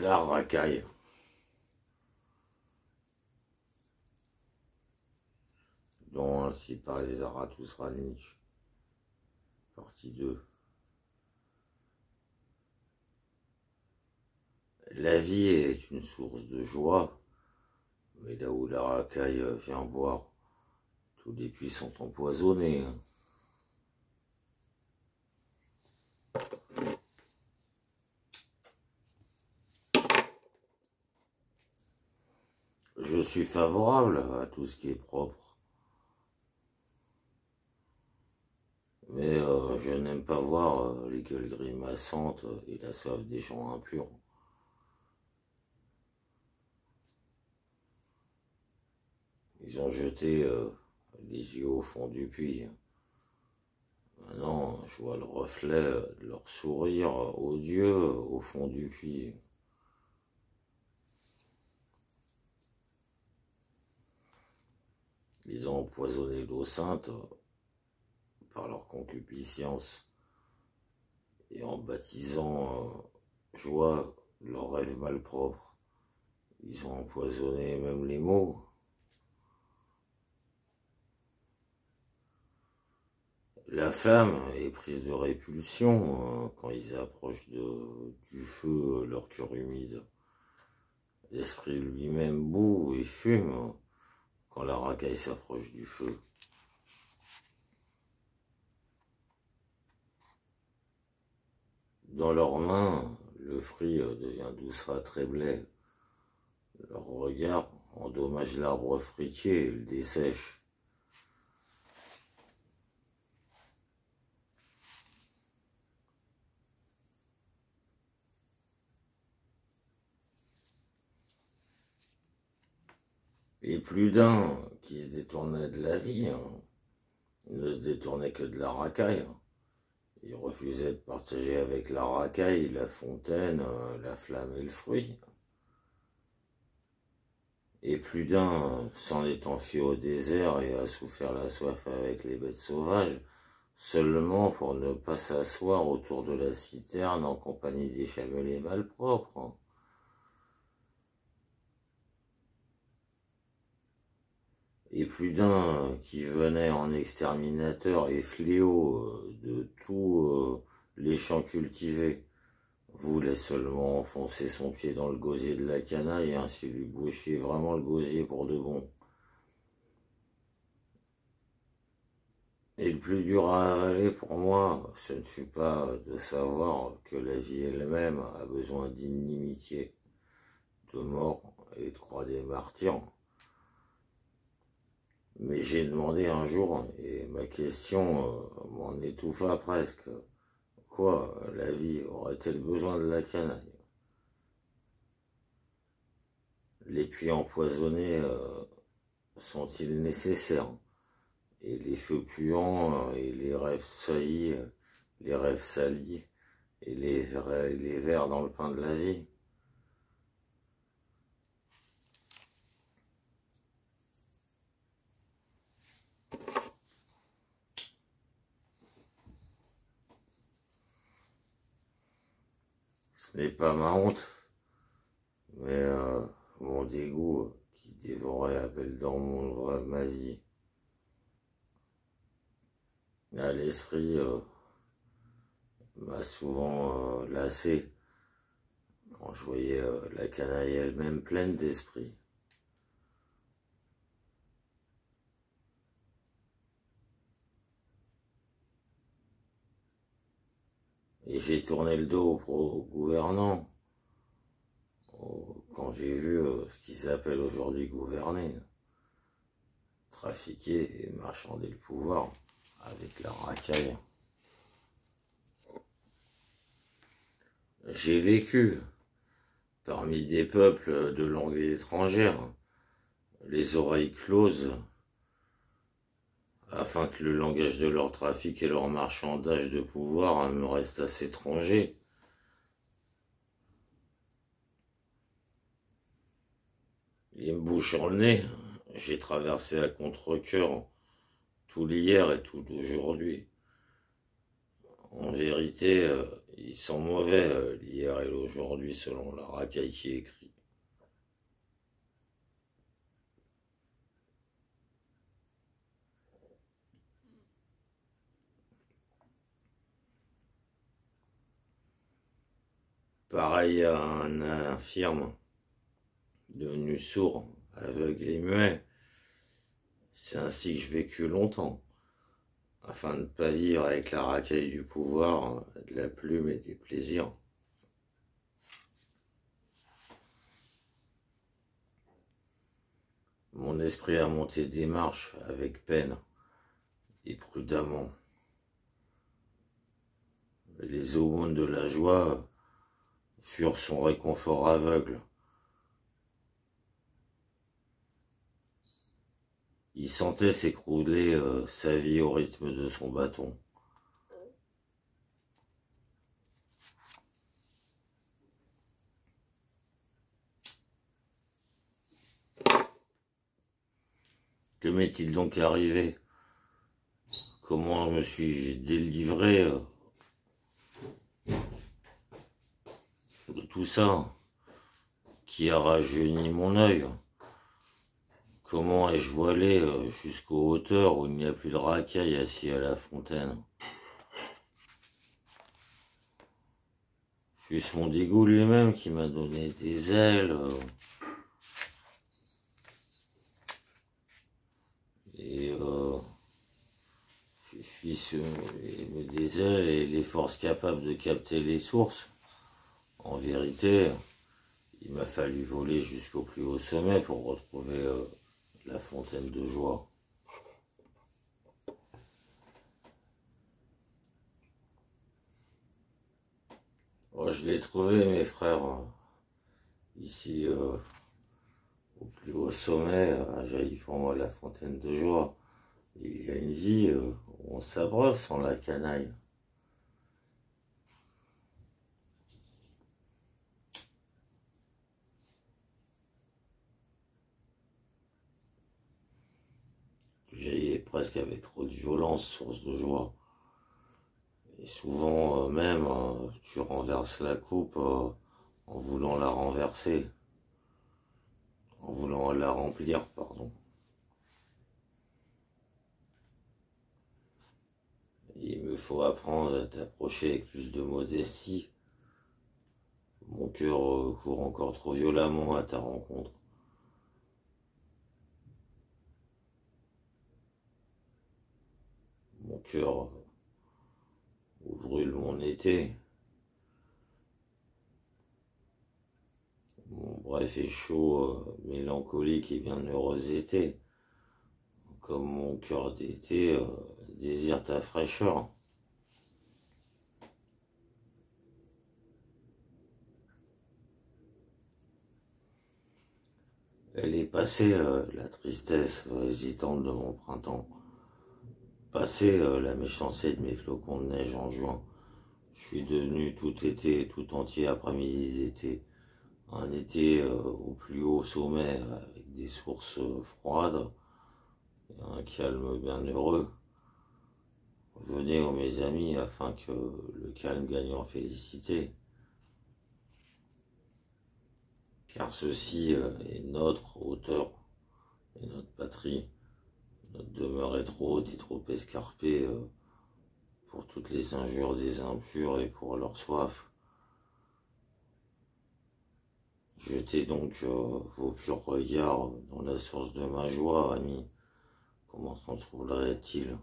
la racaille. Dont ainsi par les Zarathustra Nietzsche. Partie 2. La vie est une source de joie, mais là où la racaille vient boire, tous les puits sont empoisonnés. Je suis favorable à tout ce qui est propre, mais je n'aime pas voir les gueules grimaçantes et la soif des gens impurs. Ils ont jeté les yeux au fond du puits. Maintenant, je vois le reflet de leur sourire odieux au fond du puits. Ils ont empoisonné l'eau sainte par leur concupiscence et en baptisant joie leur rêve malpropre. Ils ont empoisonné même les mots. La flamme est prise de répulsion quand ils approchent du feu leur cœur humide. L'esprit lui-même bout et fume quand la racaille s'approche du feu. Dans leurs mains, le fruit devient doucerâtre et blé. Leur regard endommage l'arbre fruitier et le dessèche. Et plus d'un qui se détournait de la vie, il ne se détournait que de la racaille. Il refusait de partager avec la racaille, la fontaine, la flamme et le fruit. Et plus d'un s'en est enfui au désert et a souffert la soif avec les bêtes sauvages, seulement pour ne pas s'asseoir autour de la citerne en compagnie des chamelets malpropres. Et plus d'un qui venait en exterminateur et fléau de tous les champs cultivés, voulait seulement enfoncer son pied dans le gosier de la canaille et ainsi lui boucher vraiment le gosier pour de bon. Et le plus dur à avaler pour moi, ce ne fut pas de savoir que la vie elle-même a besoin d'inimitié, de mort et de croix des martyrs. Mais j'ai demandé un jour, et ma question m'en étouffa presque, quoi, la vie aurait-elle besoin de la canaille? Les puits empoisonnés sont-ils nécessaires? Et les feux puants et les rêves saillis, les rêves salis et les vers dans le pain de la vie? Ce n'est pas ma honte, mais mon dégoût qui dévorait à belles dents ma vie. À l'esprit m'a souvent lassé quand je voyais la canaille elle-même pleine d'esprit. Et j'ai tourné le dos aux gouvernants quand j'ai vu ce qui s'appelle aujourd'hui gouverner, trafiquer et marchander le pouvoir avec la racaille. J'ai vécu parmi des peuples de langue étrangère, les oreilles closes, afin que le langage de leur trafic et leur marchandage de pouvoir me restassent étrangers. Et me bouchant le nez, j'ai traversé à contre-cœur tout l'hier et tout l'aujourd'hui. En vérité, Ils sont mauvais, l'hier et l'aujourd'hui, selon la racaille qui écrit. Pareil à un infirme devenu sourd, aveugle et muet. C'est ainsi que je vécus longtemps, afin de ne pas vivre avec la racaille du pouvoir, de la plume et des plaisirs. Mon esprit a monté des marches avec peine et prudemment. Les aumônes de la joie furent son réconfort aveugle. Il sentait s'écrouler sa vie au rythme de son bâton. Que m'est-il donc arrivé? Comment me suis-je délivré de tout ça qui a rajeuni mon œil? Comment ai-je voilé jusqu'aux hauteurs où il n'y a plus de racaille assis à la fontaine? Fut-ce mon dégoût lui-même qui m'a donné des ailes et fut-ce des ailes et les forces capables de capter les sources? En vérité, il m'a fallu voler jusqu'au plus haut sommet pour retrouver la fontaine de joie. Oh, je l'ai trouvé, mes frères, ici au plus haut sommet, jaillit pour moi la fontaine de joie. Il y a une vie où on s'abreuve sans la canaille. Jaillit presque avec trop de violence, source de joie. Et souvent même, tu renverses la coupe en voulant la renverser, en voulant la remplir, pardon. Il me faut apprendre à t'approcher avec plus de modestie. Mon cœur court encore trop violemment à ta rencontre. Mon cœur où brûle mon été. Mon bref et chaud, mélancolique et bienheureux été. Comme mon cœur d'été désire ta fraîcheur. Elle est passée, la tristesse hésitante de mon printemps. Passée, la méchanceté de mes flocons de neige en juin. Je suis devenu tout été, tout entier après-midi d'été. Un été au plus haut sommet, avec des sources froides, et un calme bienheureux. Venez, ô mes amis, afin que le calme gagne en félicité. Car ceci est notre hauteur et notre patrie. Notre demeure est trop haute et trop escarpée pour toutes les injures des impurs et pour leur soif. Jetez donc vos purs regards dans la source de ma joie, amis. Comment s'en trouverait-il?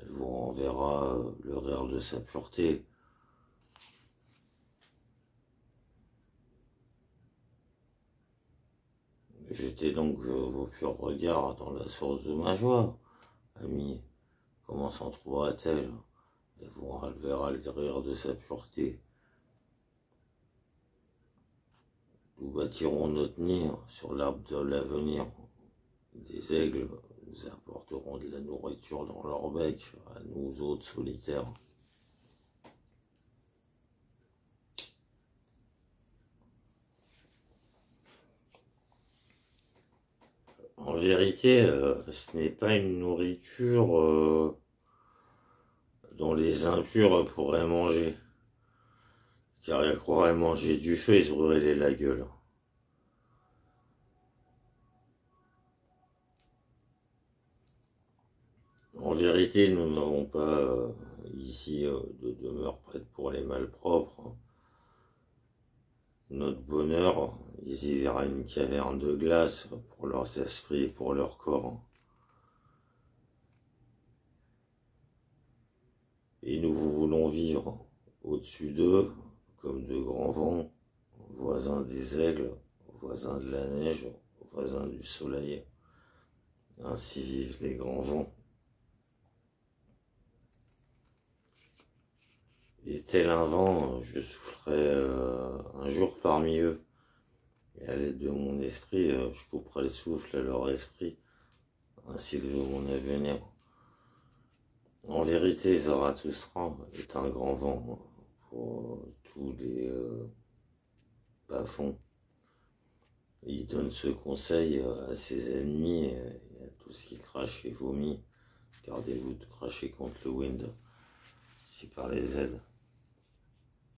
Elle vous renverra le rire de sa pureté. Jetez donc vos purs regards dans la source de ma joie, amis. Comment s'en trouvera-t-elle? Elle vous enlèvera le rire de sa pureté. Nous bâtirons notre nid sur l'arbre de l'avenir. Des aigles nous apporteront de la nourriture dans leur bec, à nous autres solitaires. En vérité, ce n'est pas une nourriture dont les impurs pourraient manger. car il croirait manger du feu et se brûler la gueule. En vérité, nous n'avons pas ici de demeure prête pour les malpropres. Notre bonheur, ils y verraient une caverne de glace pour leurs esprits et pour leur corps. Et nous voulons vivre au-dessus d'eux, comme de grands vents, voisins des aigles, voisins de la neige, voisins du soleil. Ainsi vivent les grands vents. Et tel un vent, je soufflerai un jour parmi eux. Et à l'aide de mon esprit, je couperai le souffle à leur esprit. Ainsi le veut mon avenir. En vérité, Zarathustra est un grand vent pour tous les bas-fonds. Il donne ce conseil à ses ennemis et à tous qui crachent et vomit. Gardez-vous de cracher contre le wind, si par les aides.